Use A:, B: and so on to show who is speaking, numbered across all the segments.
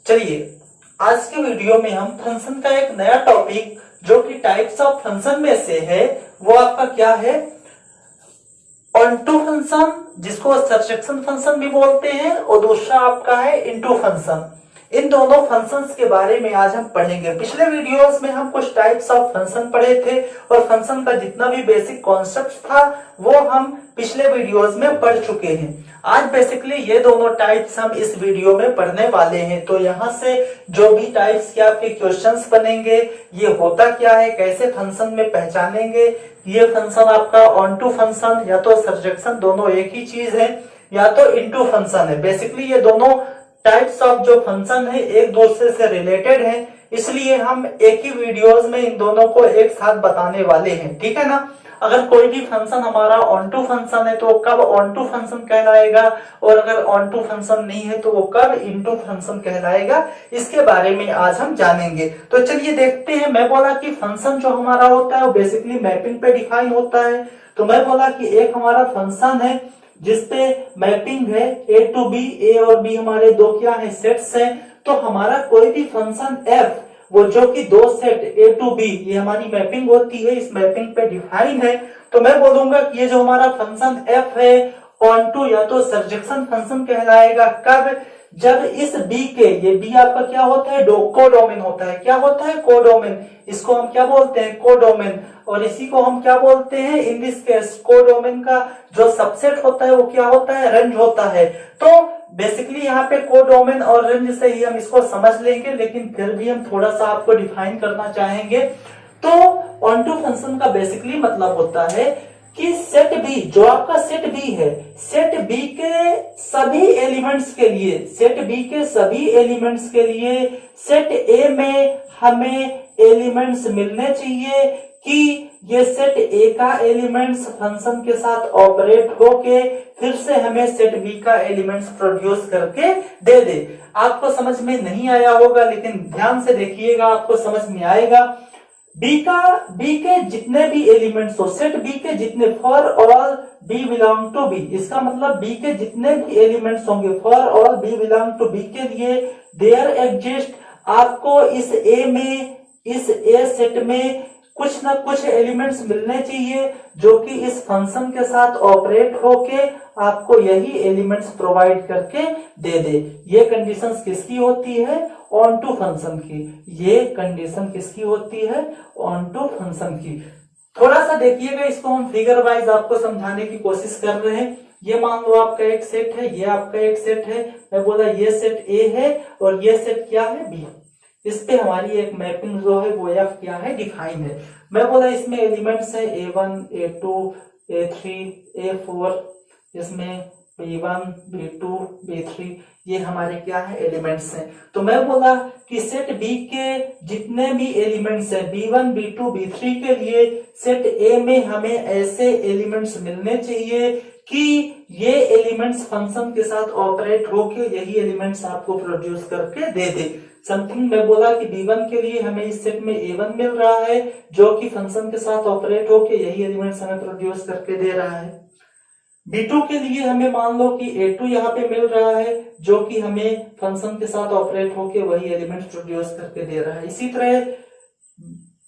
A: चलिए आज के वीडियो में हम फंक्शन का एक नया टॉपिक जो कि टाइप्स ऑफ फंक्शन में से है वो आपका क्या है, ऑनटू फंक्शन जिसको सबट्रैक्शन फंक्शन भी बोलते हैं और दूसरा आपका है इनटू फंक्शन। इन दोनों फंक्शंस के बारे में आज हम पढ़ेंगे। पिछले वीडियोस में हम कुछ टाइप्स ऑफ फंक्शन पढ़े थे और फंक्शन का जितना भी बेसिक कॉन्सेप्ट था वो हम पिछले वीडियोस में पढ़ चुके हैं। आज बेसिकली ये दोनों टाइप्स हम इस वीडियो में पढ़ने वाले हैं। तो यहाँ से जो भी टाइप्स के आपके क्वेश्चंस बनेंगे, ये होता क्या है, कैसे फंक्शन में पहचानेंगे, ये फंक्शन आपका ऑनटू फंक्शन या तो सबट्रैक्शन दोनों एक ही चीज है या तो इनटू फंक्शन है। बेसिकली ये दोनों टाइप्स ऑफ जो फंक्शन है एक दूसरे से रिलेटेड है, इसलिए हम एक ही वीडियोस में इन दोनों को एक साथ बताने वाले हैं, ठीक है ना। अगर कोई भी फंक्शन हमारा ऑनटू फंक्शन है तो वो कब ऑनटू फंक्शन कहलाएगा और अगर ऑनटू फंक्शन नहीं है तो वो कब इनटू फंक्शन कहलाएगा, इसके बारे में आज हम जानेंगे। तो चलिए देखते हैं। मैं बोला कि फंक्शन जो हमारा होता है वो बेसिकली मैपिंग पे डिफाइन होता है। तो मैं बोला कि एक हमारा फंक्शन है जिसपे मैपिंग है ए टू बी, ए और बी हमारे दो क्या है, सेट्स हैं। तो हमारा कोई भी फंक्शन एफ वो जो कि दो सेट ए टू बी ये हमारी मैपिंग होती है, इस मैपिंग पे डिफाइन है। तो मैं बोलूंगा कि ये जो हमारा फंक्शन एफ है ऑनटू या तो सबट्रैक्शन फंक्शन कहलाएगा। कब? जब इस बी के, ये बी आपका क्या होता है, कोडोमेन होता है। क्या होता है? कोडोमेन। इसको हम क्या बोलते हैं? कोडोमेन। और इसी को हम क्या बोलते हैं? इन दिस केस कोडोमेन का जो सबसेट होता है वो क्या होता है? रेंज होता है। तो बेसिकली यहाँ पे कोडोमेन और रेंज से ही हम इसको समझ लेंगे, लेकिन फिर भी हम थोड़ा सा आपको डिफाइन करना चाहेंगे। तो ऑनटू फंक्शन का बेसिकली मतलब होता है कि सेट बी, जो आपका सेट बी है, सेट बी के सभी एलिमेंट्स के लिए, सेट बी के सभी एलिमेंट्स के लिए सेट ए में हमें एलिमेंट्स मिलने चाहिए कि ये सेट ए का एलिमेंट्स फंक्शन के साथ ऑपरेट होके फिर से हमें सेट बी का एलिमेंट्स प्रोड्यूस करके दे दे। आपको समझ में नहीं आया होगा, लेकिन ध्यान से देखिएगा, आपको समझ में आएगा। बी के जितने भी एलिमेंट्स हो, सेट बी के जितने, for all B belong to B, इसका मतलब बी के जितने भी एलिमेंट्स होंगे for all B belong to B के लिए देयर एग्जिस्ट, आपको इस ए में, इस ए सेट में कुछ ना कुछ एलिमेंट्स मिलने चाहिए जो कि इस फंक्शन के साथ ऑपरेट होके आपको यही एलिमेंट्स प्रोवाइड करके दे दे। ये कंडीशंस किसकी होती है? ऑनटू फंक्शन की। ये कंडीशन किसकी होती है? ऑनटू फंक्शन की। थोड़ा सा देखिएगा, इसको हम फिगर वाइज आपको समझाने की कोशिश कर रहे हैं। ये मान लो आपका एक सेट है, ये आपका एक सेट है। मैं बोला ये सेट ए है और ये सेट क्या है? बी। इस पे हमारी एक मैपिंग जो है वो एफ क्या है? डिफाइन है। मैं बोला इसमें एलिमेंट्स है A1, A2, A3, A4, इसमें B1, B2, B3, ये हमारे क्या है? एलिमेंट्स हैं। तो मैं बोला कि सेट बी के जितने भी एलिमेंट्स हैं B1, B2, B3 के लिए सेट ए में हमें ऐसे एलिमेंट्स मिलने चाहिए कि ये एलिमेंट्स फंक्शन के साथ ऑपरेट होके यही एलिमेंट्स आपको प्रोड्यूस करके दे दे। समथिंग मैं बोला कि B1 के लिए हमें इस सेट में A1 मिल रहा है जो कि फंक्शन के साथ ऑपरेट होके यही एलिमेंट्स हमें प्रोड्यूस करके दे रहा है। B2 के लिए हमें मान लो कि A2 यहाँ पे मिल रहा है जो कि हमें फंक्शन के साथ ऑपरेट होके वही एलिमेंट्स प्रोड्यूस करके दे रहा है। इसी तरह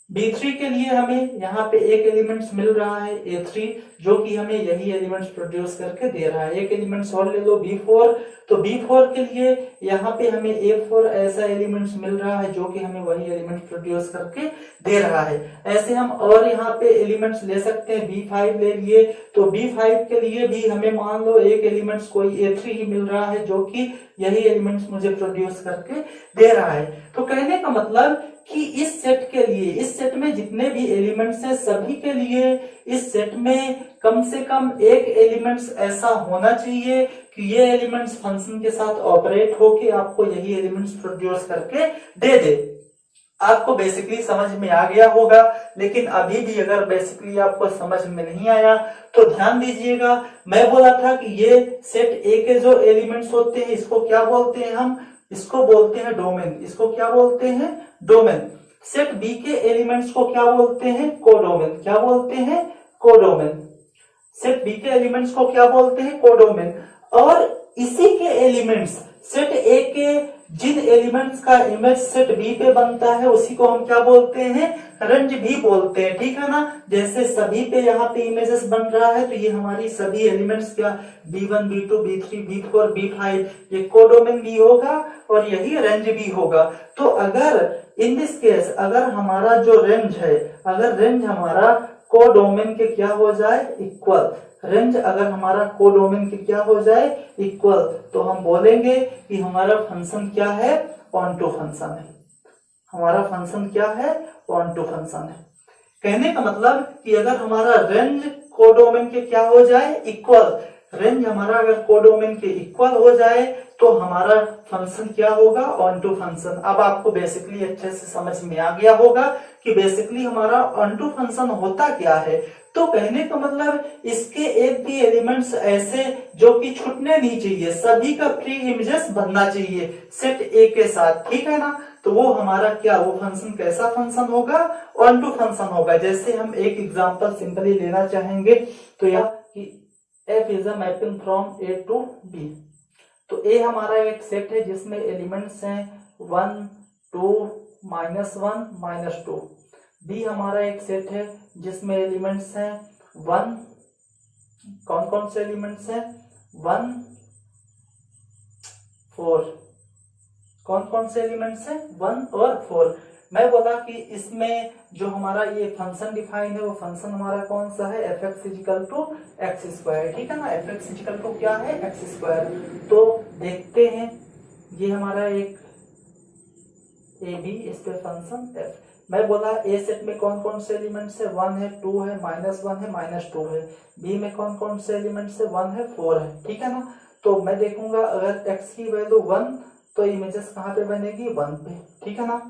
A: B3 के लिए हमें यहाँ पे एक एलिमेंट्स मिल रहा है A3 जो कि हमें यही एलिमेंट्स प्रोड्यूस करके दे रहा है। एक एलिमेंट्स और ले लो B4, तो B4 के लिए यहाँ पे हमें A4 ऐसा एलिमेंट्स मिल रहा है जो कि हमें वही एलिमेंट्स प्रोड्यूस करके दे रहा है। ऐसे हम और यहाँ पे एलिमेंट्स ले सकते हैं। B5 ले लिए तो B5 के लिए भी हमें मान लो एक एलिमेंट्स कोई A3 ही मिल रहा है जो कि यही एलिमेंट्स मुझे प्रोड्यूस करके दे रहा है। तो कहने का मतलब कि इस सेट के लिए, इस सेट में जितने भी एलिमेंट्स हैं सभी के लिए इस सेट में कम से कम एक एलिमेंट्स ऐसा होना चाहिए कि ये एलिमेंट्स फंक्शन के साथ ऑपरेट होके आपको यही एलिमेंट्स प्रोड्यूस करके दे दे। आपको बेसिकली समझ में आ गया होगा, लेकिन अभी भी अगर बेसिकली आपको समझ में नहीं आया तो ध्यान दीजिएगा। मैं बोला था कि ये सेट ए के जो एलिमेंट्स होते हैं इसको क्या बोलते हैं? हम इसको बोलते हैं डोमेन। इसको क्या बोलते हैं? डोमेन। सेट बी के एलिमेंट्स को क्या बोलते हैं? कोडोमेन। क्या बोलते हैं? कोडोमेन। सेट बी के एलिमेंट्स को क्या बोलते हैं? कोडोमेन। और इसी के एलिमेंट्स सेट ए के जिन एलिमेंट्स का इमेज सेट बी पे बनता है उसी को हम क्या बोलते हैं, रेंज भी बोलते हैं, ठीक है ना। जैसे सभी पे यहाँ पे इमेजेस बन रहा है, तो ये हमारी सभी एलिमेंट्स क्या b1 b2 b3 b4 b5 ये कोडोमेन भी होगा और यही रेंज भी होगा। तो अगर इन दिस केस अगर हमारा जो रेंज है, अगर रेंज हमारा कोडोमेन के क्या हो जाए इक्वल, रेंज अगर हमारा कोडोमेन के क्या हो जाए इक्वल, तो हम बोलेंगे कि हमारा फंक्शन क्या है, ऑनटू फंक्शन है। हमारा फंक्शन क्या है, ऑनटू फंक्शन है। कहने का मतलब कि अगर हमारा रेंज कोडोमेन के क्या हो जाए इक्वल, रेंज हमारा अगर कोडोमेन के इक्वल हो जाए तो हमारा फंक्शन क्या होगा, ऑनटू फंक्शन। अब आपको बेसिकली अच्छे से समझ में आ गया होगा कि बेसिकली हमारा ऑनटू फंक्शन होता क्या है। तो कहने का मतलब इसके एक भी एलिमेंट्स ऐसे जो कि छूटने नहीं चाहिए, सभी का प्री इमेजेस बनना चाहिए सेट ए के साथ, ठीक है ना। तो वो हमारा क्या, वो फंक्शन कैसा फंक्शन होगा, ऑनटू फंक्शन होगा। जैसे हम एक एग्जांपल सिंपली लेना चाहेंगे, तो यहाँ कि f is a mapping from A to B. तो ए हमारा एक सेट है जिसमें एलिमेंट्स हैं 1 2 -1 -2। बी हमारा एक सेट है जिसमें एलिमेंट्स हैं 1, कौन कौन से एलिमेंट्स हैं, 1 4, कौन कौन से एलिमेंट्स हैं, 1 और 4। मैं बोला कि इसमें जो हमारा ये फंक्शन डिफाइन है वो फंक्शन हमारा कौन सा है, fx is equal to X square, ठीक है ना। fx इजिकल टू क्या है, एक्स स्क्वायर। तो देखते हैं, ये हमारा एक ए बी, इस पे फंक्शन f। मैं बोला ए सेट में कौन कौन से एलिमेंट्स है, 1 है, 2 है, -1 है, -2 है। बी में कौन कौन से एलिमेंट्स है, 1 है, 4 है, ठीक है ना। तो मैं देखूंगा अगर x की वैल्यू 1 तो इमेजेस कहाँ पे बनेगी, 1 पे, ठीक है ना।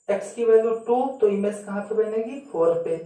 A: x की वैल्यू 2 तो इमेज कहाँ पे बनेगी, 4 पे।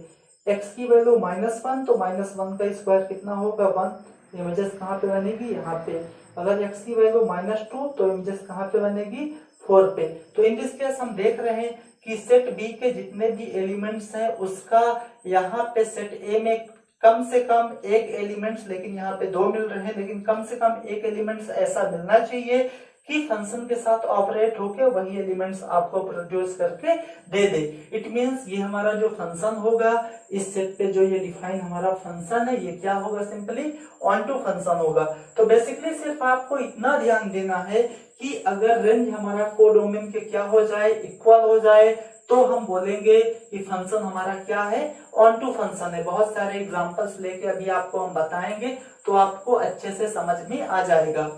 A: x की वैल्यू -1 तो -1 का स्क्वायर कितना होगा, 1, इमेजेस कहाँ पे बनेगी, यहाँ पे। अगर x की वैल्यू -2 तो इमेजेस कहाँ पे बनेगी, 4 पे। तो इन दिस केस हम देख रहे हैं कि सेट बी के जितने भी एलिमेंट्स हैं उसका यहाँ पे सेट ए में कम से कम एक एलिमेंट्स, लेकिन यहाँ पे 2 मिल रहे हैं, लेकिन कम से कम एक एलिमेंट्स ऐसा मिलना चाहिए कि फंक्शन के साथ ऑपरेट होके वही एलिमेंट्स आपको प्रोड्यूस करके दे दे। इट मींस ये हमारा जो फंक्शन होगा इस सेट पे जो ये डिफाइन हमारा फंक्शन है, ये क्या होगा, सिंपली ऑनटू फंक्शन होगा। तो बेसिकली सिर्फ आपको इतना ध्यान देना है कि अगर रेंज हमारा कोडोमेन के क्या हो जाए, इक्वल हो जाए, तो हम बोलेंगे कि फंक्शन हमारा क्या है, ऑनटू फंक्शन है। बहुत सारे एग्जांपल्स लेके अभी आपको हम बताएंगे तो आपको अच्छे से समझ में आ जाएगा।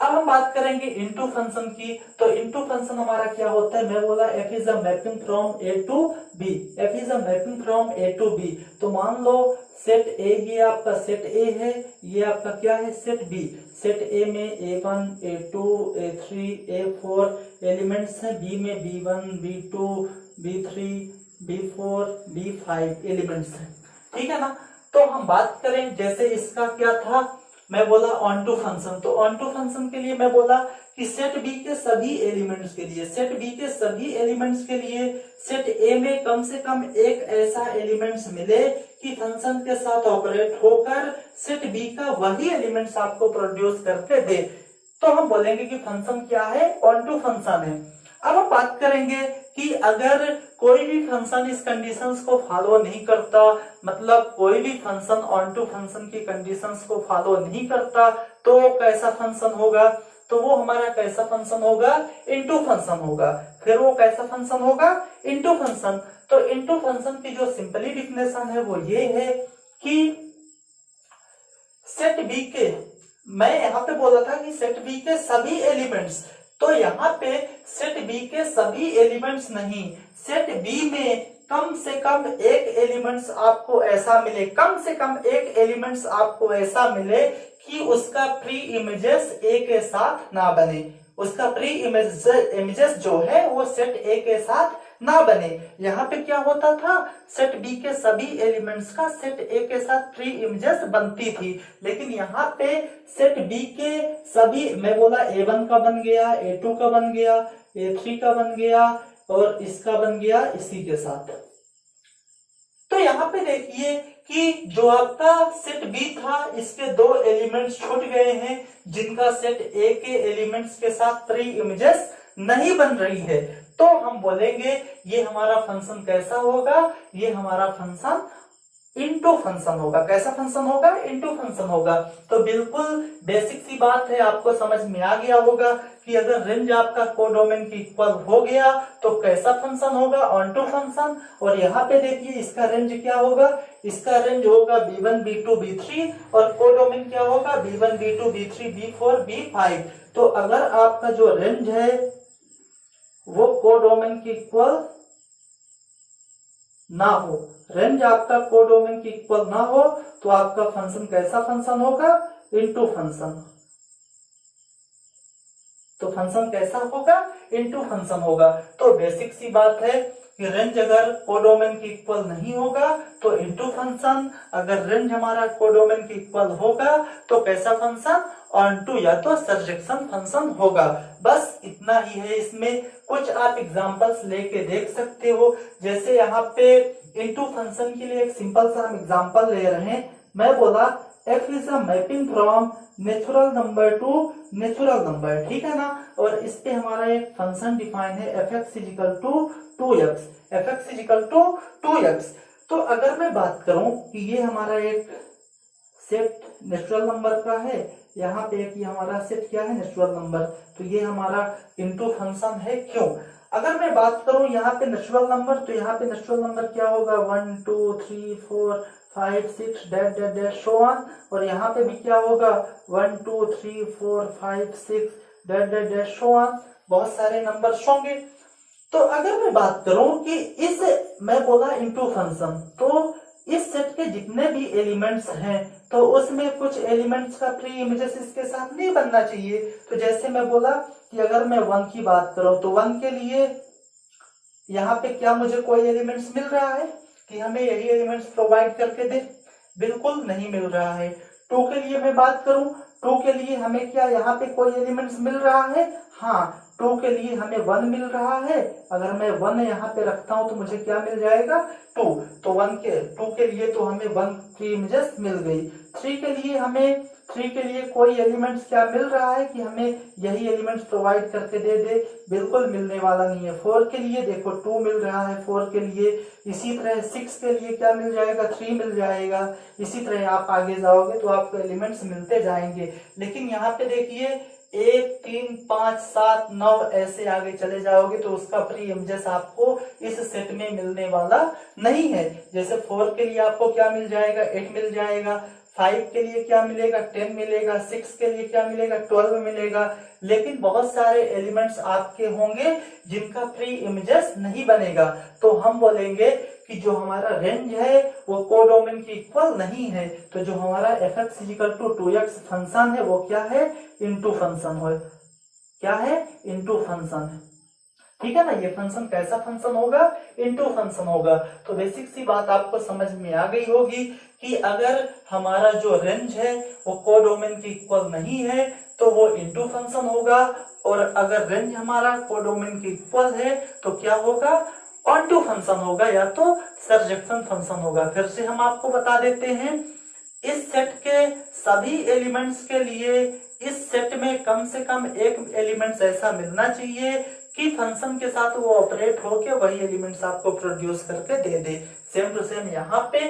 A: अब हम बात करेंगे इनटू फंक्शन की। तो इनटू फंक्शन हमारा क्या होता है, मैं बोला f is a mapping from A to B, f is a mapping from A to B. तो मान लो सेट ए, ये आपका सेट ए है, ये आपका क्या है, सेट बी। सेट ए में a1 a2 a3 a4 elements हैं, बी में b1 b2 b3 b4 b5 elements हैं, ठीक है ना। तो हम बात करें जैसे इसका क्या था, मैं बोला ऑनटू फंक्शन। तो ऑनटू फंक्शन के लिए मैं बोला कि सेट बी के सभी एलिमेंट्स के लिए, सेट बी के सभी एलिमेंट्स के लिए सेट ए में कम से कम एक ऐसा एलिमेंट्स मिले कि फंक्शन के साथ ऑपरेट होकर सेट बी का वही एलिमेंट्स आपको प्रोड्यूस करके दे, तो हम बोलेंगे कि फंक्शन क्या है, ऑनटू फंक्शन है। अब हम बात करेंगे कि अगर कोई भी फंक्शन इस कंडीशंस को फॉलो नहीं करता, मतलब कोई भी फंक्शन ऑनटू फंक्शन की कंडीशंस को फॉलो नहीं करता, तो कैसा फंक्शन होगा, तो वो हमारा कैसा फंक्शन होगा, इनटू फंक्शन होगा। फिर वो कैसा फंक्शन होगा, इनटू फंक्शन। तो इनटू फंक्शन की जो सिंपली डिफिनेशन है वो ये है कि सेट बी के, मैं यहाँ पे बोला था कि सेट बी के सभी एलिमेंट्स, तो यहाँ पे सेट बी के सभी एलिमेंट्स नहीं, सेट बी में कम से कम एक एलिमेंट्स आपको ऐसा मिले, कम से कम एक एलिमेंट्स आपको ऐसा मिले कि उसका प्री इमेजेस ए के साथ ना बने, उसका प्री इमेजेस जो है वो सेट ए के साथ ना बने। यहाँ पे क्या होता था, सेट बी के सभी एलिमेंट्स का सेट ए के साथ प्री इमेजेस बनती थी, लेकिन यहाँ पे सेट बी के सभी, मैं बोला A1 का बन गया, A2 का बन गया, A3 का बन गया और इसका बन गया इसी के साथ। तो यहाँ पे देखिए कि जो आपका सेट बी था इसके दो एलिमेंट्स छूट गए हैं, जिनका सेट ए के एलिमेंट्स के साथ प्री इमेजेस नहीं बन रही है, तो हम बोलेंगे ये हमारा फंक्शन कैसा होगा, ये हमारा फंक्शन इनटू फंक्शन होगा। कैसा फंक्शन होगा? इनटू फंक्शन होगा। तो बिल्कुल बेसिक सी बात है, आपको समझ में आ गया होगा कि अगर रेंज आपका कोडोमेन की इक्वल हो गया तो कैसा फंक्शन होगा? Onto function. और यहाँ पे देखिए इसका रेंज क्या होगा? इसका रेंज होगा b1 b2 b3 और कोडोमेन क्या होगा? b1 b2 b3 b4 b5। तो अगर आपका जो रेंज है वो कोडोमेन की इक्वल ना हो, रेंज आपका कोडोमेन की इक्वल ना हो, तो आपका फंक्शन कैसा फंक्शन होगा? Into function. तो फंक्शन कैसा होगा? इनटू फंक्शन होगा। तो बेसिक सी बात है कि रेंज अगर कोडोमेन की इक्वल नहीं होगा तो इनटू फंक्शन, अगर रेंज हमारा कोडोमेन की इक्वल होगा तो कैसा फंक्शन? ऑनटू या तो सरजेक्शन फंक्शन होगा। बस इतना ही है। इसमें कुछ आप एग्जांपल्स लेके देख सकते हो। जैसे यहाँ पे इनटू फंक्शन के लिए एक सिंपल सा हम एग्जांपल ले रहे हैं। मैं बोला f is a mapping from natural number two natural number, ठीक है ना। और इस पे हमारा एक फंक्शन डिफाइन है f(x = 2x), f(x = 2x। तो अगर मैं बात करूं कि ये हमारा एक सेट नेचुरल नंबर का है, यहाँ पे एक ये हमारा सेट क्या है? Natural number. तो ये हमारा इनटू फंक्शन है। क्यों? अगर मैं बात करूं यहाँ पे नेचुरल नंबर, तो यहाँ पे नेचुरल नंबर क्या होगा? 1 2 3 4 5 6 dash dash dash so on. और यहाँ पे भी क्या होगा? 1 2 3 4 5 6 dash dash dash so on. बहुत सारे नंबर्स होंगे। तो अगर मैं बात करूं कि इस, मैं बोला इनटू फंक्शन, तो इस सेट के जितने भी एलिमेंट्स हैं तो उसमें कुछ एलिमेंट्स का प्री इमेजेस इसके साथ नहीं बनना चाहिए। तो जैसे मैं बोला कि अगर मैं 1 की बात करूं तो 1 के लिए यहाँ पे क्या मुझे कोई एलिमेंट्स मिल रहा है कि हमें यही एलिमेंट्स प्रोवाइड करके दे? बिल्कुल नहीं मिल रहा है। 2 के लिए मैं बात करूं, 2 के लिए हमें क्या यहाँ पे कोई एलिमेंट्स मिल रहा है? हाँ, 2 के लिए हमें 1 मिल रहा है। अगर मैं 1 यहाँ पे रखता हूं तो मुझे क्या मिल जाएगा? 2। तो 2 के लिए तो हमें 1 प्री इमेजेस मिल गई। 3 के लिए कोई एलिमेंट्स क्या मिल रहा है कि हमें यही एलिमेंट्स प्रोवाइड करके दे दे? बिल्कुल मिलने वाला नहीं है। 4 के लिए देखो 2 मिल रहा है 4 के लिए। इसी तरह 6 के लिए क्या मिल जाएगा? 3 मिल जाएगा। इसी तरह आप आगे जाओगे तो आपको एलिमेंट्स मिलते जाएंगे। लेकिन यहाँ पे देखिए 1 3 5 7 9 ऐसे आगे चले जाओगे तो उसका प्री इमेजेस आपको इस सेट में मिलने वाला नहीं है। जैसे 4 के लिए आपको क्या मिल जाएगा? 8 मिल जाएगा। 5 के लिए क्या मिलेगा? 10 मिलेगा। 6 के लिए क्या मिलेगा? 12 मिलेगा। लेकिन बहुत सारे एलिमेंट्स आपके होंगे जिनका प्री इमेजेस नहीं बनेगा। तो हम बोलेंगे कि जो हमारा रेंज है वो कोडोमेन की इक्वल नहीं है। तो जो हमारा f(x = 2x) फंक्शन है वो क्या है? इनटू फंक्शन है। क्या है? इनटू फंक्शन है। ठीक है ना। ये फंक्शन कैसा फंक्शन होगा? इनटू फंक्शन होगा। तो बेसिक सी बात आपको समझ में आ गई होगी कि अगर हमारा जो रेंज है वो कोडोमेन की इक्वल नहीं है तो वो इनटू फंक्शन होगा, और अगर रेंज हमारा कोडोमेन की इक्वल है तो क्या होगा? ऑनटू फंक्शन होगा या तो सरजेक्शन फंक्शन होगा। फिर से हम आपको बता देते हैं, इस सेट के सभी एलिमेंट्स के लिए इस सेट में कम से कम एक एलिमेंट्स ऐसा मिलना चाहिए कि फंक्शन के साथ वो ऑपरेट होके वही एलिमेंट्स आपको प्रोड्यूस करके दे दे। सेम टू सेम यहाँ पे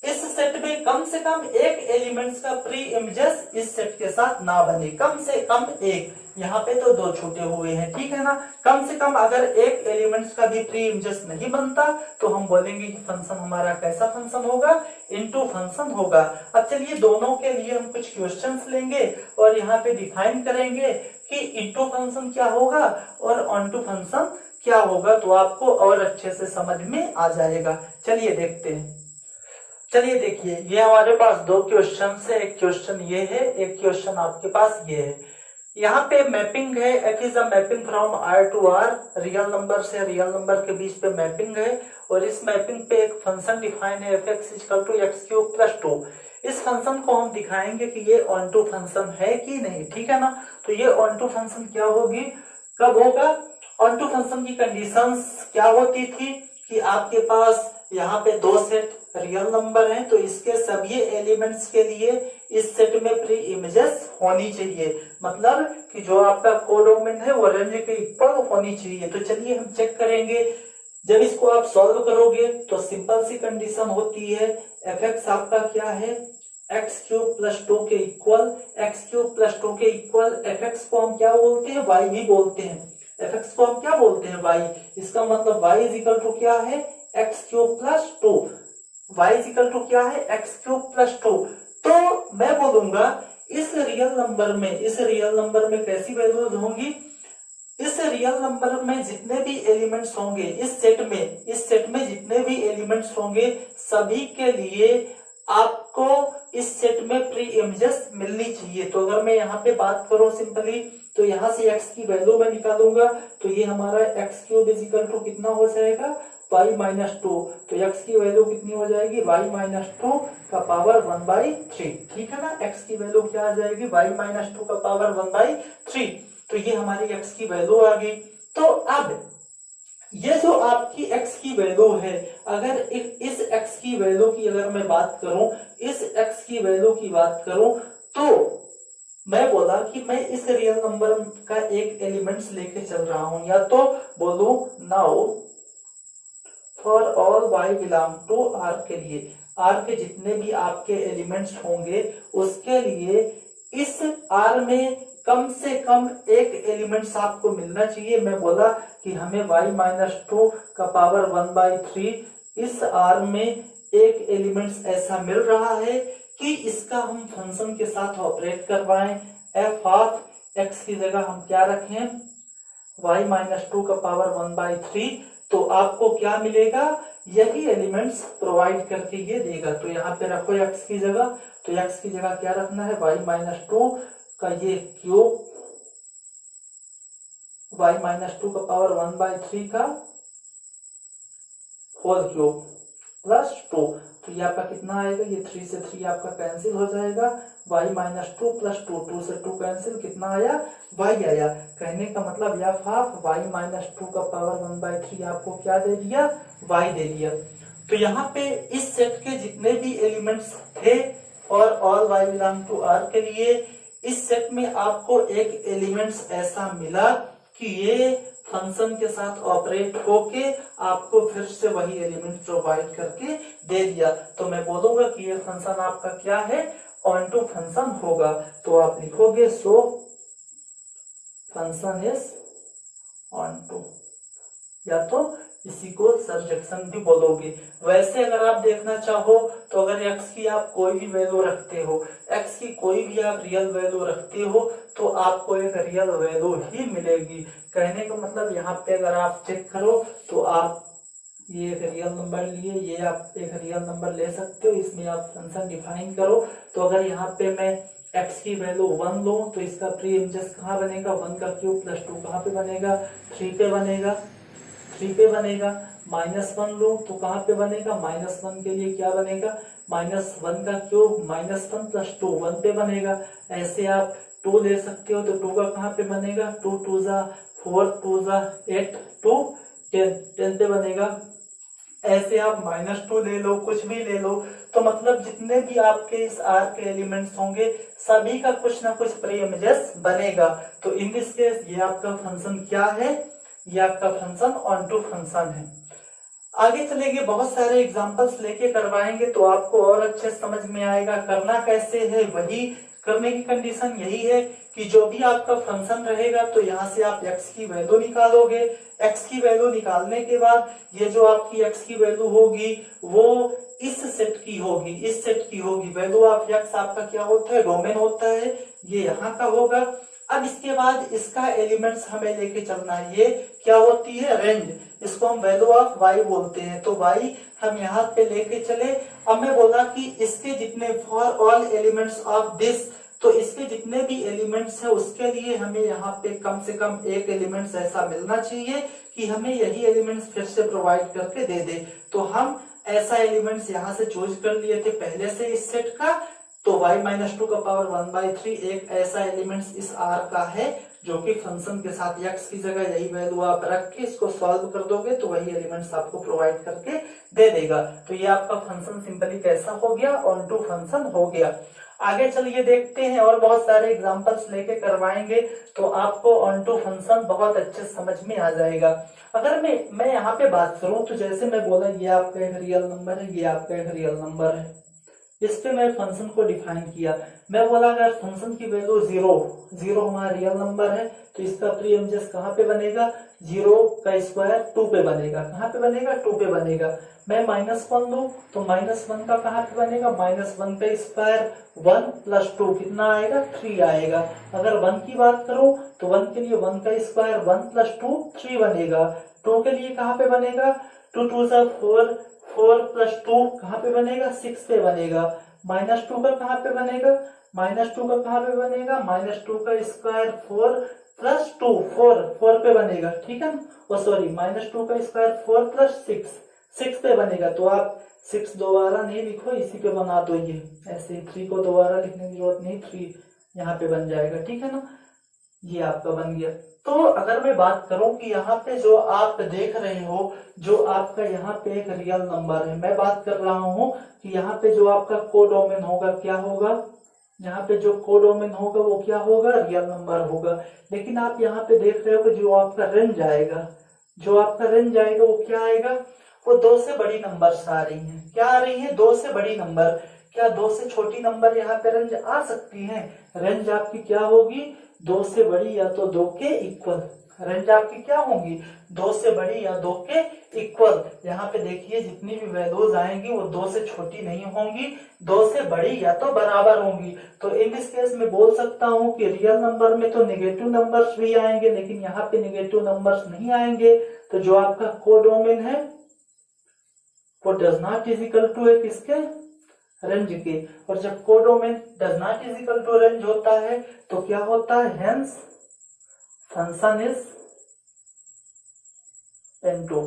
A: इस सेट में कम से कम एक एलिमेंट्स का प्री इमेजेस इस सेट के साथ ना बने, कम से कम एक। यहाँ पे तो 2 छूटे हुए हैं, ठीक है ना। कम से कम अगर एक एलिमेंट्स का भी प्री इमेजेस नहीं बनता तो हम बोलेंगे कि फंक्शन हमारा कैसा फंक्शन होगा? इनटू फंक्शन होगा। अब चलिए दोनों के लिए हम कुछ क्वेश्चंस लेंगे और यहाँ पे डिफाइन करेंगे कि इनटू फंक्शन क्या होगा और ऑनटू फंक्शन क्या होगा, तो आपको और अच्छे से समझ में आ जाएगा। चलिए देखते हैं। चलिए देखिए, ये हमारे पास 2 क्वेश्चन है। एक क्वेश्चन ये है, एक क्वेश्चन आपके पास ये है। यहाँ पे मैपिंग है, f is a mapping from R to R, real number से रियल नंबर के बीच पे मैपिंग है। और इस मैपिंग पे एक फंक्शन डिफाइन है f(x = x³ + 2। इस फंक्शन को हम दिखाएंगे कि ये ऑनटू फंक्शन है कि नहीं, ठीक है ना। तो ये ऑनटू फंक्शन क्या होगी, कब होगा? ऑनटू फंक्शन की कंडीशंस क्या होती थी कि आपके पास यहाँ पे दो सेट रियल नंबर हैं, तो इसके सभी एलिमेंट्स के लिए इस सेट में प्री इमेजेस होनी चाहिए, मतलब कि जो आपका कोडोमेन है वो रेंज के इक्वल होनी चाहिए। तो चलिए हम चेक करेंगे। जब इसको आप सॉल्व करोगे तो सिंपल सी कंडीशन होती है, एफ एक्स आपका क्या है, एक्स क्यूब प्लस 2 के इक्वल, एक्स क्यूब प्लस 2 के इक्वल एफ एक्स को हम क्या बोलते हैं, वाई भी बोलते हैं। एफ एक्स को हम क्या बोलते हैं, वाई। इसका मतलब वाई इज इक्वल टू क्या है, X cube plus 2। Y is equal to क्या है, एक्स क्यूब प्लस 2। तो मैं बोलूंगा इस रियल नंबर में कैसी वैल्यूज होंगी, इस रियल नंबर में जितने भी एलिमेंट्स होंगे इस सेट में जितने भी एलिमेंट्स होंगे सभी के लिए आपको इस सेट में प्री इमेजेस मिलनी चाहिए। तो अगर मैं यहाँ पे बात करूं सिंपली, तो यहाँ से x की वैल्यू मैं निकालूंगा, तो ये हमारा X cube is equal to कितना हो जाएगा, y माइनस 2। तो x की वैल्यू कितनी हो जाएगी, y माइनस 2 का पावर 1/3। ठीक है ना, x की वैल्यू क्या आ जाएगी, y माइनस 2 का पावर 1/3। तो ये हमारी x की वैल्यू आ गई। तो अब ये जो आपकी x की वैल्यू है, अगर इस x की वैल्यू की अगर मैं बात करूं, इस x की वैल्यू की बात करूं, तो मैं बोला कि मैं इस रियल नंबर का एक एलिमेंट्स लेके चल रहा हूं, या तो बोलूं now for all y belong to r के लिए, r के जितने भी आपके एलिमेंट्स होंगे उसके लिए इस r में कम से कम एक एलिमेंट्स आपको मिलना चाहिए। मैं बोला कि हमें y माइनस 2 का पावर 1/3 इस r में एक एलिमेंट्स ऐसा मिल रहा है कि इसका हम फंक्शन के साथ ऑपरेट करवाएं। एफ ऑफ एक्स की जगह हम क्या रखें, y माइनस 2 का पावर 1/3। तो आपको क्या मिलेगा, यही एलिमेंट्स प्रोवाइड करके ये देगा। तो यहाँ पे रखो x की जगह, तो x की जगह क्या रखना है, y माइनस 2 का ये क्यूब, y माइनस 2 का पावर 1/3 का होल क्यूब प्लस 2। तो ये आपका कितना आएगा, ये 3 से 3 आपका कैंसिल हो जाएगा, y माइनस 2 प्लस 2, 2 से 2 कैंसिल, कितना आया, y आया। कहने का मतलब एफ ऑफ y माइनस 2 का पावर 1/3 आपको क्या दे दिया, y दे दिया। तो यहाँ पे इस सेट के जितने भी एलिमेंट्स थे और all y belong to r के लिए इस सेट में आपको एक एलिमेंट्स ऐसा मिला कि ये फंक्शन के साथ ऑपरेट होके आपको फिर से वही एलिमेंट प्रोवाइड करके दे दिया। तो मैं बोलूंगा कि ये फंक्शन आपका क्या है, ऑन टू फंक्शन होगा। तो आप लिखोगे so function is onto, या तो इसी को सरजेक्शन भी बोलोगे। वैसे अगर आप देखना चाहो तो अगर x की आप कोई भी वैल्यू रखते हो, x की कोई भी आप रियल वैल्यू रखते हो तो आपको एक रियल वैल्यू ही मिलेगी। कहने का मतलब यहाँ पे अगर आप चेक करो तो आप ये एक रियल नंबर लिए, ये आप एक रियल नंबर ले सकते हो, इसमें आप फंक्शन डिफाइन करो। तो अगर यहाँ पे मैं x की वैल्यू 1 लूं तो इसका प्री इमेजेस कहाँ बनेगा, 1 का क्यूब प्लस 2 कहाँ पे बनेगा, 3 पे बनेगा, 3 पे बनेगा। -1 लो तो कहाँ पे बनेगा, -1 के लिए क्या बनेगा, -1 का क्यूब -1 प्लस 2 1 पे बनेगा। ऐसे आप 2 ले सकते हो तो 2 का कहाँ पे बनेगा, 2 2 जा 4 2 जा 8 2 10 पे बनेगा। ऐसे आप -2 ले लो, कुछ भी ले लो, तो मतलब जितने भी आपके इस R के एलिमेंट्स होंगे सभी का कुछ ना कुछ प्री इमेजेस बनेगा। तो इन दिस केस ये आपका फंक्शन क्या है, ये आपका फंक्शन ऑन टू फंक्शन है। आगे चलेंगे, बहुत सारे एग्जांपल्स लेके करवाएंगे तो आपको और अच्छे समझ में आएगा करना कैसे है। वही करने की कंडीशन यही है कि जो भी आपका फंक्शन रहेगा तो यहाँ से आप x की वैल्यू निकालोगे। x की वैल्यू निकालने के बाद ये जो आपकी x की वैल्यू होगी वो इस सेट की होगी, इस सेट की होगी। वैल्यू ऑफ x आपका क्या होता है, डोमेन होता है, ये यहाँ का होगा। अब इसके बाद इसका एलिमेंट्स हमें लेके चलना है, ये क्या होती है, रेंज। इसको हम वैल्यू ऑफ y बोलते हैं। तो y हम यहाँ पे लेके चले। अब मैं बोला कि इसके जितने for all elements of this, तो इसके जितने भी एलिमेंट्स है उसके लिए हमें यहाँ पे कम से कम एक एलिमेंट्स ऐसा मिलना चाहिए कि हमें यही एलिमेंट्स फिर से प्रोवाइड करके दे दे। तो हम ऐसा एलिमेंट्स यहाँ से चूज कर लिए थे पहले से इस सेट का। तो y माइनस 2 का पावर 1/3 एक ऐसा एलिमेंट्स इस r का है जो कि फंक्शन के साथ x की जगह यही वैल्यू आप रख के इसको सॉल्व कर दोगे तो वही एलिमेंट्स आपको प्रोवाइड करके दे देगा। तो ये आपका फंक्शन सिंपली कैसा हो गया, ऑन टू फंक्शन हो गया। आगे चलिए देखते हैं और बहुत सारे एग्जांपल्स लेके करवाएंगे तो आपको ऑन टू फंक्शन बहुत अच्छे समझ में आ जाएगा। अगर मैं यहाँ पे बात करूं तो जैसे मैं बोला ये आपका एक रियल नंबर है, ये आपका एक रियल नंबर है, इस पे मैं फंक्शन को डिफाइन किया। मैं बोला अगर फंक्शन की वैल्यू जीरो हमारा रियल नंबर है तो इसका प्री एमजेस कहाँ पे बनेगा, 0 का स्क्वायर 2 पे बनेगा। कहाँ पे बनेगा, 2 पे बनेगा। मैं -1 दूं तो -1 का कहाँ पे बनेगा, -1 का स्क्वायर 1 + 2 कितना आएगा, 3 आएगा। अगर 1 की बात करूं तो 1 के लिए 1 का स्क्वायर 1 + 2 3 बनेगा। 2 के लिए कहाँ पे बनेगा, 2 2 4 4 + 2 कहाँ पे बनेगा, 6 पे बनेगा। -2 का कहाँ पे बनेगा, -2 का कहाँ पे बनेगा, -2 का स्क्वायर 4 + 2 4 पे बनेगा, ठीक है। और सॉरी -2 का स्क्वायर 4 + 6 पे बनेगा। तो आप 6 दोबारा नहीं लिखो, इसी पे बना दो। ये ऐसे 3 को दोबारा लिखने की जरूरत नहीं, 3 यहाँ पे बन जाएगा, ठीक है ना। ये आपका बन गया। तो अगर मैं बात करूं कि यहाँ पे जो आप देख रहे हो, जो आपका यहाँ पे एक रियल नंबर है, मैं बात कर रहा हूँ कि यहाँ पे जो आपका कोडोमेन होगा क्या होगा, यहाँ पे जो कोडोमेन होगा वो क्या होगा, रियल नंबर होगा। लेकिन आप यहाँ पे देख रहे हो कि जो आपका रेंज आएगा, जो आपका रेंज आएगा वो क्या आएगा, वो 2 से बड़ी नंबर्स आ रही हैं। क्या आ रही है, 2 से बड़ी नंबर। क्या 2 से छोटी नंबर यहाँ पे रेंज आ सकती है? रेंज आपकी क्या होगी, 2 से बड़ी या तो 2 के इक्वल। रेंज आपकी क्या होंगी, 2 से बड़ी या 2 के इक्वल। यहाँ पे देखिए जितनी भी वैल्यूज आएंगी वो 2 से छोटी नहीं होंगी, 2 से बड़ी या तो बराबर होंगी। तो इन दिस केस में बोल सकता हूँ कि रियल नंबर में तो नेगेटिव नंबर्स भी आएंगे, लेकिन यहाँ पे नेगेटिव नंबर्स नहीं आएंगे। तो जो आपका कोडोमेन है वो does not is equal to है किसके, रेंज के। और जब codomain does not is equal to range होता है तो क्या होता है, हेंस फंक्शन इज इनटू।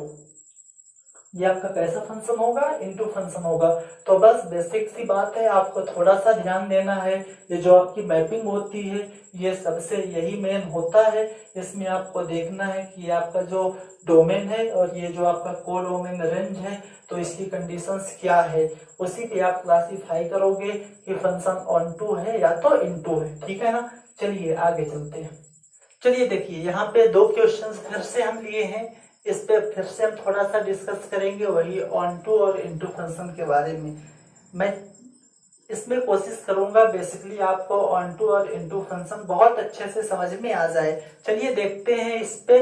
A: ये आपका कैसा फंक्शन होगा, इनटू फंक्शन होगा। तो बस बेसिक सी बात है, आपको थोड़ा सा ध्यान देना है। ये जो आपकी मैपिंग होती है ये सबसे यही मेन होता है। इसमें आपको देखना है कि ये आपका जो डोमेन है और ये जो आपका कोडोमेन रेंज है तो इसकी कंडीशंस क्या है, उसी पे आप क्लासीफाई करोगे कि फंक्शन ऑन टू है या तो इनटू है, ठीक है ना। चलिए आगे चलते हैं। चलिए देखिए यहाँ पे 2 क्वेश्चंस फिर से हम लिए हैं, इस पे फिर से हम थोड़ा सा डिस्कस करेंगे वही ऑन टू और इनटू फंक्शन के बारे में। मैं इसमें कोशिश करूंगा बेसिकली आपको ऑन टू और इनटू फंक्शन बहुत अच्छे से समझ में आ जाए। चलिए देखते हैं इस पे।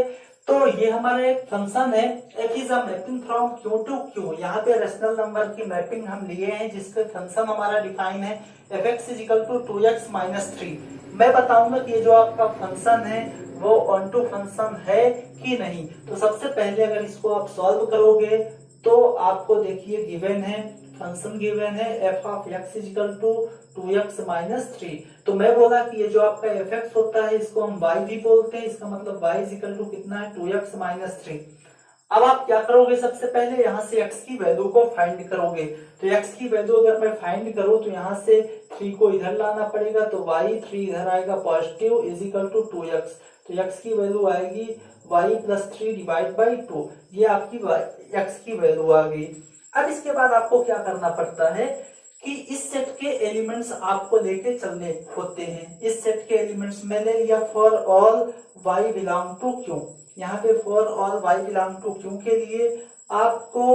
A: तो ये हमारा एक फंक्शन है, f is a mapping from q to q। यहाँ पे रेशनल नंबर की मैपिंग हम लिए हैं जिसपे फंक्शन हमारा डिफाइन है f(x = 2x - 3)। मैं बताऊंगा कि ये जो आपका फंक्शन है वो ऑन टू फंक्शन है कि नहीं। तो सबसे पहले अगर इसको आप सॉल्व करोगे तो आपको देखिए गिवन है, फंक्शन गिवन है f(x = 2x - 3)। तो मैं बोला कि ये जो आपका fx होता है इसको हम y भी बोलते हैं, इसका मतलब y = कितना है, 2x - 3। अब आप क्या करोगे, सबसे पहले यहाँ से x की वैल्यू को फाइंड करोगे। तो x की वैल्यू अगर मैं फाइंड करूं तो यहाँ से 3 को इधर लाना पड़ेगा, तो y 3 इधर आएगा पॉजिटिव = 2x। तो x की वैल्यू आएगी y + 3/2। ये आपकी x की वैल्यू आ गई। अब इसके बाद आपको क्या करना पड़ता है कि इस सेट के एलिमेंट्स आपको लेके चलने होते हैं। इस सेट के एलिमेंट्स मैंने लिया for all y belong to q। यहाँ पे for all y belong to q के लिए आपको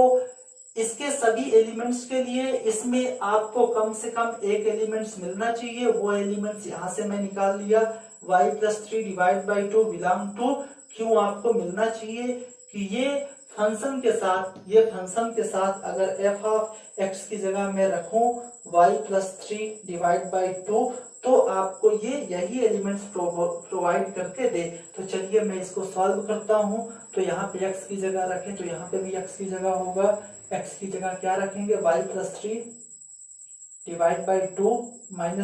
A: इसके सभी एलिमेंट्स के लिए इसमें आपको कम से कम एक एलिमेंट्स मिलना चाहिए। वो एलिमेंट्स यहाँ से मैं निकाल लिया, y + 3/2 बिलोंग टू q आपको मिलना चाहिए कि ये फंक्शन के साथ अगर f(x) की जगह मैं रखूं y + 3/2 तो आपको ये यही एलिमेंट्स प्रोवाइड करके दे। तो चलिए मैं इसको सॉल्व करता हूं। तो यहाँ पे x की जगह रखें तो यहाँ पे भी x की जगह होगा, x की जगह क्या रखेंगे, y + 3/2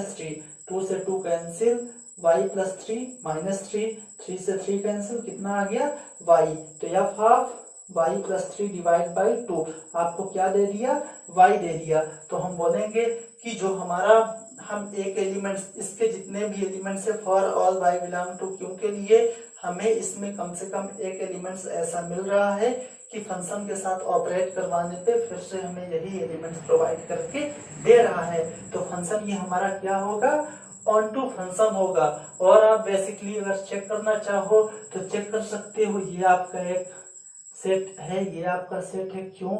A: - 3। 2 से 2 कैंसिल, y + 3 - 3, 3 से 3 कैंसिल, कितना आ गया y। तो f(y y plus 3 divide by 2 आपको क्या दे दिया, y दे दिया। तो हम बोलेंगे कि जो हमारा हम एक एलिमेंट्स इसके जितने भी एलिमेंट्स है for all y belong to q के लिए हमें इसमें कम से कम एक एलिमेंट्स ऐसा मिल रहा है कि फंक्शन के साथ ऑपरेट करवाने पे फिर से हमें यही एलिमेंट्स प्रोवाइड करके दे रहा है। तो फंक्शन ये हमारा क्या होगा, ऑन टू फंक्शन होगा। और आप बेसिकली अगर चेक करना चाहो तो चेक कर सकते हो, ये आपका एक सेट है, ये आपका सेट है, क्यों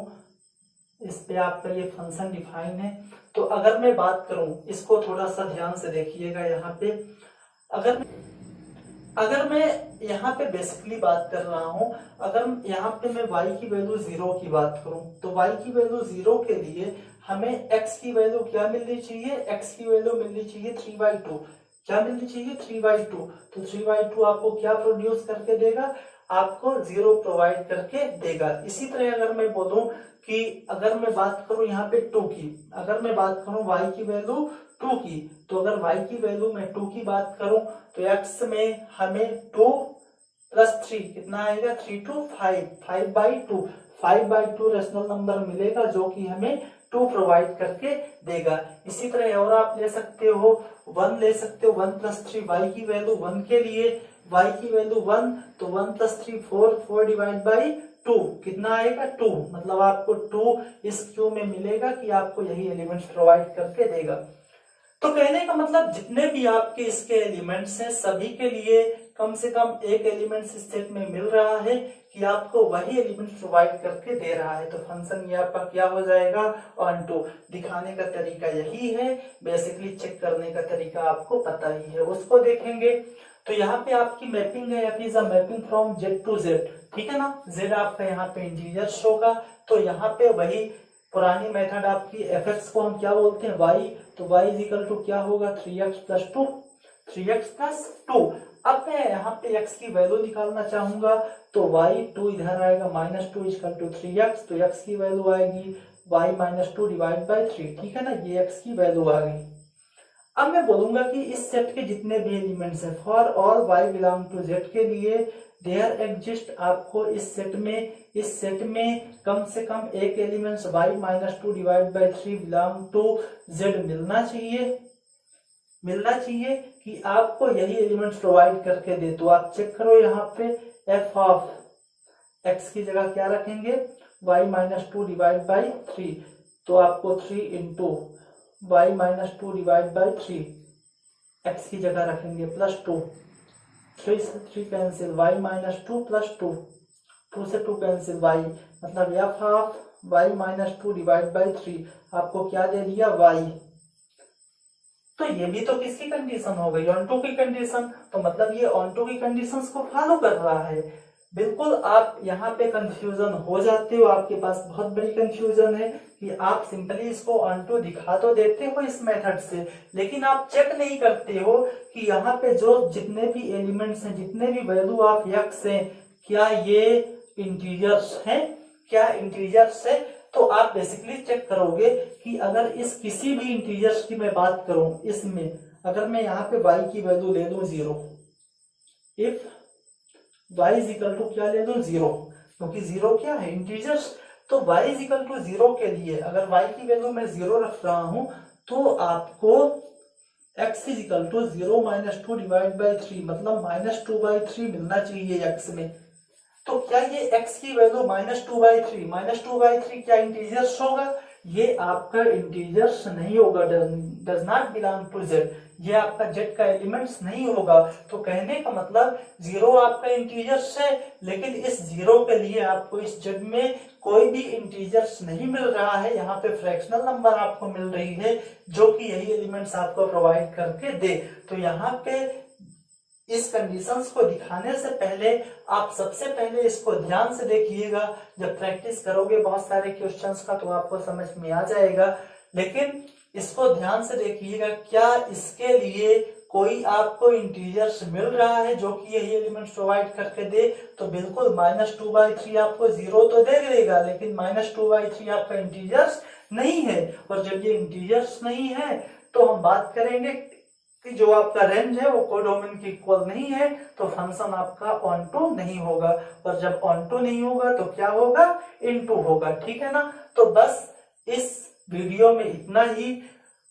A: इस पे आपका ये फंक्शन डिफाइन है। तो अगर मैं बात करूं, इसको थोड़ा सा ध्यान से देखिएगा यहाँ पे, अगर मैं यहाँ पे बेसिकली बात कर रहा हूं, अगर यहाँ पे मैं y की वैल्यू 0 की बात करूं तो y की वैल्यू 0 के लिए हमें x की वैल्यू क्या मिलनी चाहिए, x की वैल्यू मिलनी चाहिए 3/2। क्या मिलनी चाहिए, 3/2। तो 3/2 आपको क्या प्रोड्यूस करके देगा, आपको 0 प्रोवाइड करके देगा। इसी तरह अगर मैं बोलूं कि अगर मैं बात करूं यहाँ पे 2 की, अगर मैं बात करूं y की वैल्यू 2 की, तो अगर y की वैल्यू मैं 2 की बात करूं तो x में हमें 2 प्लस 3 कितना आएगा, 3 to 5, 5/2, 5/2 रेशनल नंबर मिलेगा जो कि हमें 2 प्रोवाइड करके देगा। इसी तरह और आप ले सकते हो 1 ले सकते हो, 1 प्लस 3 y की वैल्यू 1 के लिए, y की वैल्यू 1 तो 1 प्लस 3 4, 4 डिवाइड बाई 2 कितना आएगा 2, मतलब आपको 2 इस क्यू में मिलेगा कि आपको यही एलिमेंट्स प्रोवाइड करके देगा। तो कहने का मतलब जितने भी आपके इसके एलिमेंट्स हैं सभी के लिए कम से कम एक एलिमेंट्स इस सेट में मिल रहा है कि आपको वही एलिमेंट प्रोवाइड करके दे रहा है। तो फंक्शन ये आपका क्या हो जाएगा, ऑन टू। दिखाने का तरीका यही है, बेसिकली चेक करने का तरीका आपको पता ही है, उसको देखेंगे। तो यहाँ पे आपकी मैपिंग है, is a mapping from Z to Z, ठीक है ना। जेड आपका यहाँ पे इंटीजर्स होगा, तो यहाँ पे वही पुरानी मेथड आपकी fx को हम क्या बोलते हैं, y, तो y इज इक्वल टू क्या होगा 3x प्लस 2, 3x प्लस 2। अब मैं यहाँ पे x की वैल्यू निकालना चाहूंगा तो y2 इधर आएगा -2 इक्वल टू 3x, तो x की वैल्यू आएगी y -2 डिवाइड बाई 3, ठीक है ना, ये x की वैल्यू आ गई। अब मैं बोलूंगा कि इस सेट के जितने भी एलिमेंट्स हैं for all y belong to z के लिए देयर एग्जिस्ट, आपको इस सेट में कम से कम एक elements y -2 divide by 3 belong to z मिलना चाहिए कि आपको यही एलिमेंट्स प्रोवाइड करके दे। तो आप चेक करो यहाँ पे f ऑफ x की जगह क्या रखेंगे, y -2 डिवाइड बाई 3, तो आपको 3 into y -2 divide by 3 x की जगह रखेंगे प्लस 2, 3 से 3 कैंसिल, y -2 प्लस 2, 2 से 2 कैंसिल, y मतलब f of y -2 divide by 3 आपको क्या दे दिया, y। तो ये भी तो किसकी कंडीशन हो गई, ऑन टू की कंडीशन। तो मतलब ये ऑन टू की कंडीशंस को फॉलो कर रहा है। बिल्कुल आप यहाँ पे कंफ्यूजन हो जाते हो, आपके पास बहुत बड़ी कंफ्यूजन है कि आप सिंपली इसको ऑन टू दिखा तो देते हो इस मेथड से, लेकिन आप चेक नहीं करते हो कि यहाँ पे जो जितने भी एलिमेंट्स हैं, जितने भी वैल्यू ऑफ x हैं, क्या ये इंटीजर्स हैं, क्या इंटीजर्स है। तो आप बेसिकली चेक करोगे कि अगर इस किसी भी इंटीजर्स की मैं बात करूं, इसमें अगर मैं यहाँ पे y की वैल्यू ले दूं 0, if y is equal to क्या ले दूं 0, क्योंकि 0 क्या है, इंटीजर्स। तो y इज इक्वल टू 0 के लिए अगर y की वैल्यू मैं 0 रख रहा हूं तो आपको x is equal to 0 -2 divide by 3 मतलब -2/3 मिलना चाहिए x में। तो क्या ये x की वैल्यू -2/3 क्या इंटीजर्स होगा, ये आपका इंटीजर्स नहीं होगा, does not belong to z, ये आपका z का एलिमेंट्स नहीं होगा। तो कहने का मतलब 0 आपका इंटीजर्स है, लेकिन इस 0 के लिए आपको इस z में कोई भी इंटीजर्स नहीं मिल रहा है, यहाँ पे फ्रैक्शनल नंबर आपको मिल रही है जो कि यही एलिमेंट्स आपको प्रोवाइड करके दे। तो यहाँ पे इस कंडीशंस को दिखाने से पहले आप सबसे पहले इसको ध्यान से देखिएगा। जब प्रैक्टिस करोगे बहुत सारे क्वेश्चंस का तो आपको समझ में आ जाएगा, लेकिन इसको ध्यान से देखिएगा क्या इसके लिए कोई आपको इंटीजर्स मिल रहा है जो कि यही एलिमेंट्स प्रोवाइड करके दे। तो बिल्कुल -2/3 आपको 0 तो दे देगा, लेकिन -2/3 आपका इंटीजर्स नहीं है। और जब ये इंटीजर्स नहीं है तो हम बात करेंगे कि जो आपका रेंज है वो कोडोमेन के इक्वल नहीं है तो फंक्शन आपका ऑन टू नहीं होगा, और जब ऑन टू नहीं होगा तो क्या होगा, इन टू होगा। ठीक है ना। तो बस इस वीडियो में इतना ही।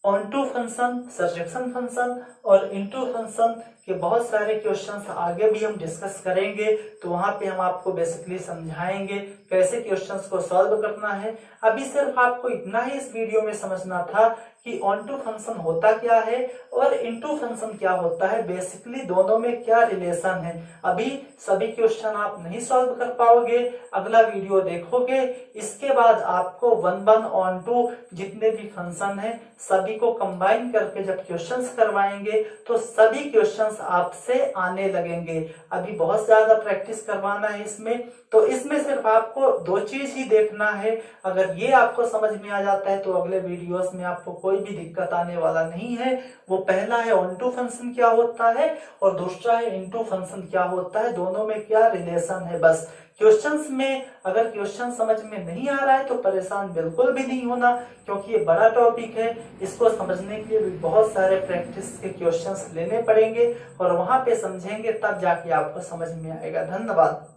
A: ऑन टू फंक्शन, सर्जेक्शन फंक्शन और इनटू फंक्शन के बहुत सारे क्वेश्चंस आगे भी हम डिस्कस करेंगे, तो वहां पे हम आपको बेसिकली समझाएंगे कैसे क्वेश्चंस को सॉल्व करना है। अभी सिर्फ आपको इतना ही इस वीडियो में समझना था कि ऑन टू फंक्शन होता क्या है और इनटू फंक्शन क्या होता है, बेसिकली दोनों में क्या रिलेशन है। अभी सभी क्वेश्चन आप नहीं सॉल्व कर पाओगे, अगला वीडियो देखोगे, इसके बाद आपको वन वन ऑन टू जितने भी फंक्शन है सभी को कंबाइन करके जब क्वेश्चंस करवाएंगे तो सभी क्वेश्चंस आपसे आने लगेंगे। अभी बहुत ज्यादा प्रैक्टिस करवाना है इसमें, तो इसमें सिर्फ आपको दो चीज ही देखना है। अगर ये आपको समझ में आ जाता है तो अगले वीडियोस में आपको कोई भी दिक्कत आने वाला नहीं है। वो पहला है ऑन टू फंक्शन क्या होता है और दूसरा है इनटू फंक्शन क्या होता है, दोनों में क्या रिलेशन है। बस क्वेश्चंस में अगर क्वेश्चन समझ में नहीं आ रहा है तो परेशान बिल्कुल भी नहीं होना, क्योंकि ये बड़ा टॉपिक है। इसको समझने के लिए भी बहुत सारे प्रैक्टिस के क्वेश्चंस लेने पड़ेंगे और वहां पे समझेंगे तब जाके आपको समझ में आएगा। धन्यवाद।